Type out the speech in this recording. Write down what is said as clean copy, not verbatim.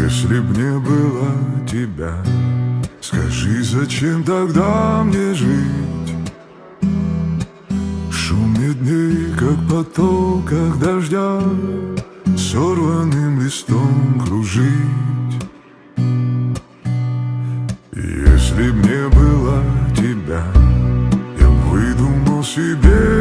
Если б не было тебя, скажи, зачем тогда мне жить? В шуме дней, как потоках дождя, сорванным листом кружить. Если б не было тебя, я б выдумал себе